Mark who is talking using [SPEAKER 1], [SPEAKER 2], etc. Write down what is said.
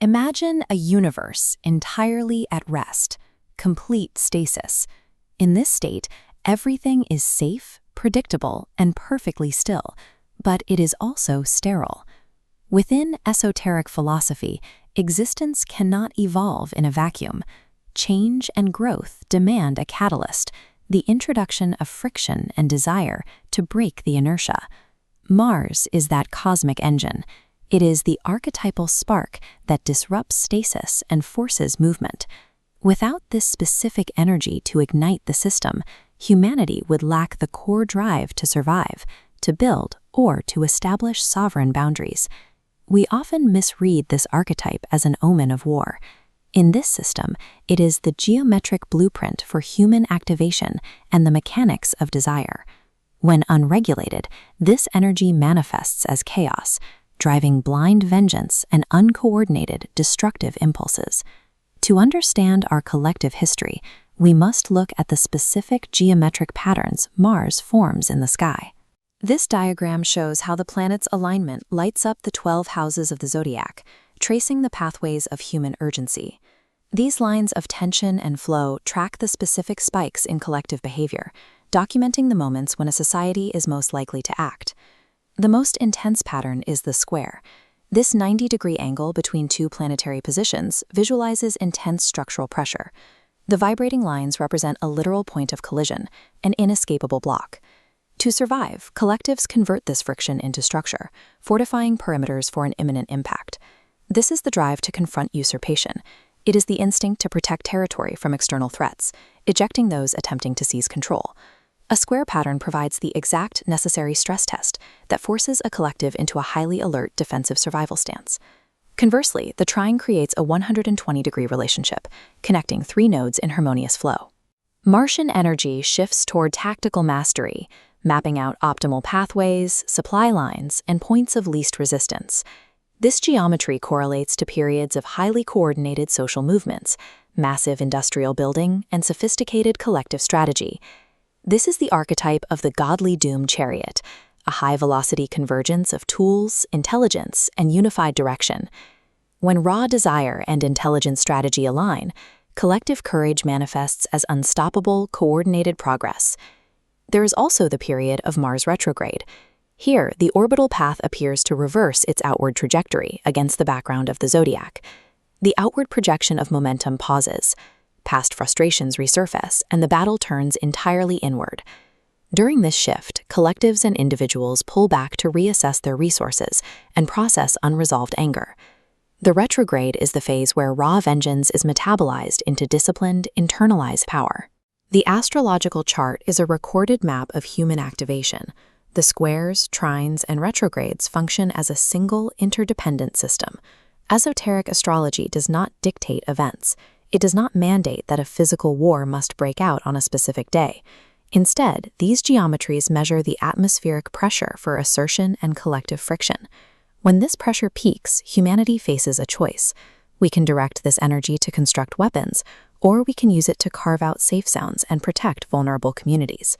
[SPEAKER 1] Imagine a universe entirely at rest, complete stasis. In this state, everything is safe, predictable, and perfectly still, but it is also sterile. Within esoteric philosophy, existence cannot evolve in a vacuum. Change and growth demand a catalyst, the introduction of friction and desire to break the inertia. Mars is that cosmic engine. It is the archetypal spark that disrupts stasis and forces movement. Without this specific energy to ignite the system, humanity would lack the core drive to survive, to build, or to establish sovereign boundaries. We often misread this archetype as an omen of war. In this system, it is the geometric blueprint for human activation and the mechanics of desire. When unregulated, this energy manifests as chaos, driving blind vengeance and uncoordinated, destructive impulses. To understand our collective history, we must look at the specific geometric patterns Mars forms in the sky. This diagram shows how the planet's alignment lights up the 12 houses of the zodiac, tracing the pathways of human urgency. These lines of tension and flow track the specific spikes in collective behavior, documenting the moments when a society is most likely to act. The most intense pattern is the square. This 90-degree angle between two planetary positions visualizes intense structural pressure. The vibrating lines represent a literal point of collision, an inescapable block. To survive, collectives convert this friction into structure, fortifying perimeters for an imminent impact. This is the drive to confront usurpation. It is the instinct to protect territory from external threats, ejecting those attempting to seize control. A square pattern provides the exact necessary stress test that forces a collective into a highly alert defensive survival stance. Conversely, the trine creates a 120-degree relationship, connecting three nodes in harmonious flow. Martian energy shifts toward tactical mastery, mapping out optimal pathways, supply lines, and points of least resistance. This geometry correlates to periods of highly coordinated social movements, massive industrial building, and sophisticated collective strategy. This is the archetype of the godly doomed chariot, a high-velocity convergence of tools, intelligence, and unified direction. When raw desire and intelligent strategy align, collective courage manifests as unstoppable, coordinated progress. There is also the period of Mars retrograde. Here, the orbital path appears to reverse its outward trajectory against the background of the zodiac. The outward projection of momentum pauses. Past frustrations resurface, and the battle turns entirely inward. During this shift, collectives and individuals pull back to reassess their resources and process unresolved anger. The retrograde is the phase where raw vengeance is metabolized into disciplined, internalized power. The astrological chart is a recorded map of human activation. The squares, trines, and retrogrades function as a single, interdependent system. Esoteric astrology does not dictate events. It does not mandate that a physical war must break out on a specific day. Instead, these geometries measure the atmospheric pressure for assertion and collective friction. When this pressure peaks, humanity faces a choice. We can direct this energy to construct weapons, or we can use it to carve out safe zones and protect vulnerable communities.